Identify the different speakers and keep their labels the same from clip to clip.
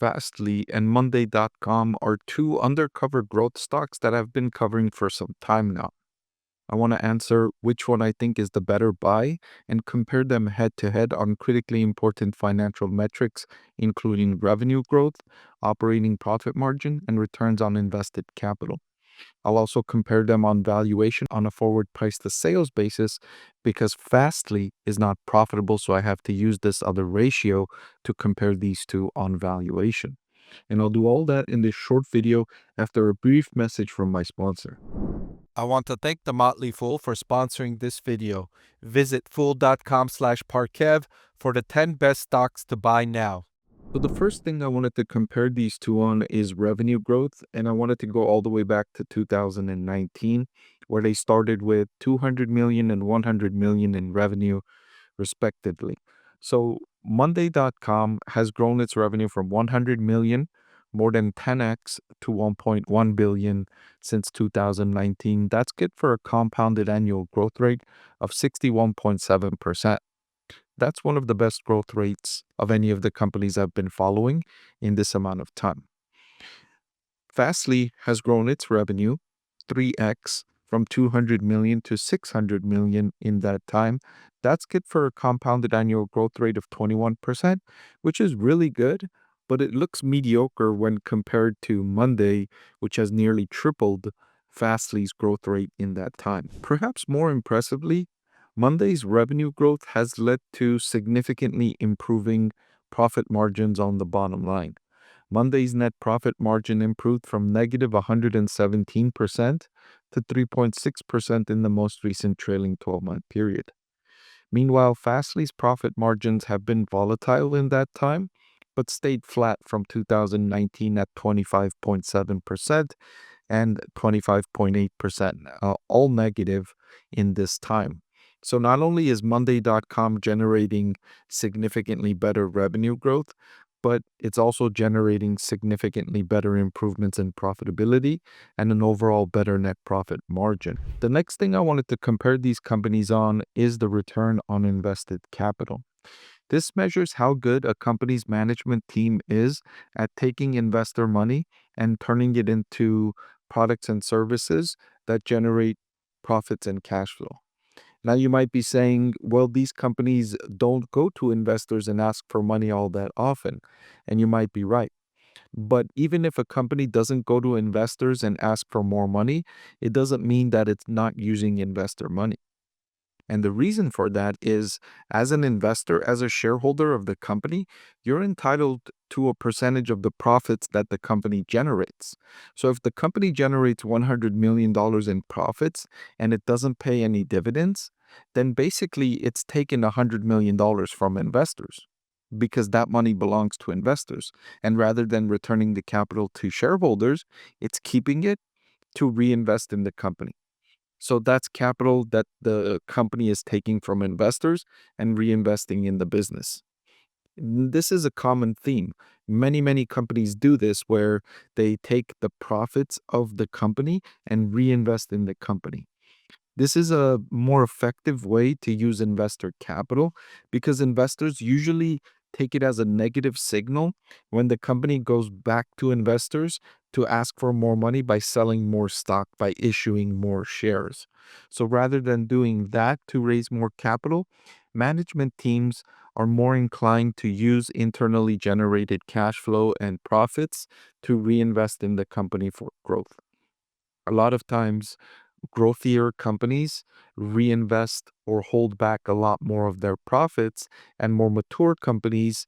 Speaker 1: Fastly and Monday.com are two undercover growth stocks that I've been covering for some time now. I want to answer which one I think is the better buy and compare them head to head on critically important financial metrics, including revenue growth, operating profit margin, and returns on invested capital. I'll also compare them on valuation on a forward price to sales basis because Fastly is not profitable, so I have to use this other ratio to compare these two on valuation. And I'll do all that in this short video after a brief message from my sponsor.
Speaker 2: I want to thank The Motley Fool for sponsoring this video. Visit fool.com/Parkev for the 10 best stocks to buy now.
Speaker 1: So the first thing I wanted to compare these two on is revenue growth, and I wanted to go all the way back to 2019, where they started with 200 million and 100 million in revenue, respectively. So Monday.com has grown its revenue from 100 million, more than 10x, to 1.1 billion since 2019. That's good for a compounded annual growth rate of 61.7%. That's one of the best growth rates of any of the companies I've been following in this amount of time. Fastly has grown its revenue 3x from 200 million to 600 million in that time. That's good for a compounded annual growth rate of 21%, which is really good, but it looks mediocre when compared to Monday, which has nearly tripled Fastly's growth rate in that time. Perhaps more impressively, Monday's revenue growth has led to significantly improving profit margins on the bottom line. Monday's net profit margin improved from negative 117% to 3.6% in the most recent trailing 12-month period. Meanwhile, Fastly's profit margins have been volatile in that time, but stayed flat from 2019 at 25.7% and 25.8%, all negative in this time. So not only is Monday.com generating significantly better revenue growth, but it's also generating significantly better improvements in profitability and an overall better net profit margin. The next thing I wanted to compare these companies on is the return on invested capital. This measures how good a company's management team is at taking investor money and turning it into products and services that generate profits and cash flow. Now, you might be saying, well, these companies don't go to investors and ask for money all that often. And you might be right. But even if a company doesn't go to investors and ask for more money, it doesn't mean that it's not using investor money. And the reason for that is, as an investor, as a shareholder of the company, you're entitled to a percentage of the profits that the company generates. So if the company generates $100 million in profits and it doesn't pay any dividends, then basically it's taken $100 million from investors because that money belongs to investors. And rather than returning the capital to shareholders, it's keeping it to reinvest in the company. So that's capital that the company is taking from investors and reinvesting in the business. This is a common theme. Many companies do this where they take the profits of the company and reinvest in the company. This is a more effective way to use investor capital because investors usually take it as a negative signal when the company goes back to investors to ask for more money by selling more stock, by issuing more shares. So rather than doing that to raise more capital, management teams are more inclined to use internally generated cash flow and profits to reinvest in the company for growth. A lot of times, growthier companies reinvest or hold back a lot more of their profits, and more mature companies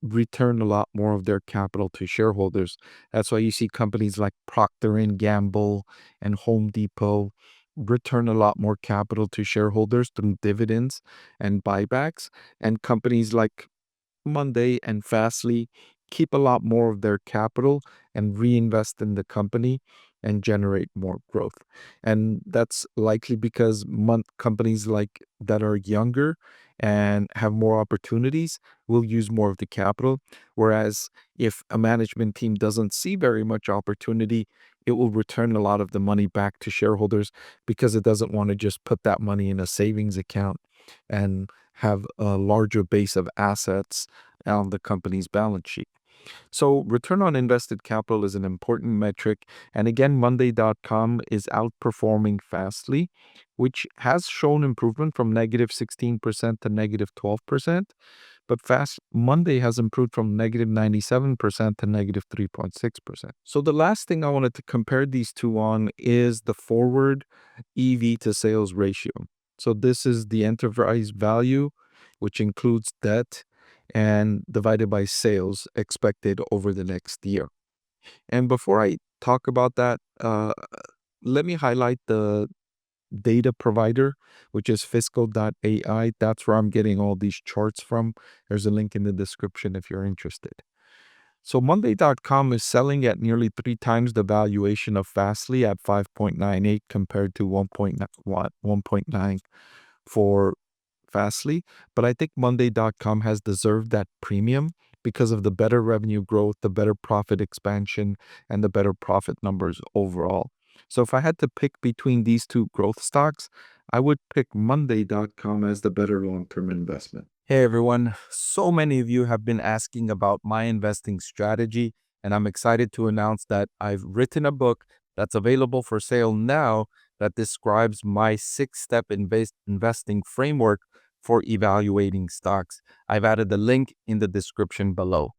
Speaker 1: return a lot more of their capital to shareholders. That's why you see companies like Procter and Gamble and Home Depot return a lot more capital to shareholders through dividends and buybacks, and companies like Monday and Fastly keep a lot more of their capital and reinvest in the company and generate more growth. And that's likely because companies like that are younger and have more opportunities will use more of the capital. Whereas if a management team doesn't see very much opportunity, it will return a lot of the money back to shareholders because it doesn't want to just put that money in a savings account and have a larger base of assets on the company's balance sheet. So return on invested capital is an important metric. And again, Monday.com is outperforming Fastly, which has shown improvement from negative 16% to negative 12%. But Fast Monday has improved from negative 97% to negative 3.6%. So the last thing I wanted to compare these two on is the forward EV to sales ratio. So this is the enterprise value, which includes debt and divided by sales expected over the next year. And before I talk about that, let me highlight the data provider, which is fiscal.ai. That's where I'm getting all these charts from. There's a link in the description if you're interested. So Monday.com is selling at nearly 3 times the valuation of Fastly at 5.98 compared to 1.9 for Fastly. But I think Monday.com has deserved that premium because of the better revenue growth, the better profit expansion, and the better profit numbers overall. So if I had to pick between these two growth stocks, I would pick Monday.com as the better long-term investment.
Speaker 2: Hey everyone, so many of you have been asking about my investing strategy, and I'm excited to announce that I've written a book that's available for sale now that describes my 6-step investing framework for evaluating stocks. I've added the link in the description below.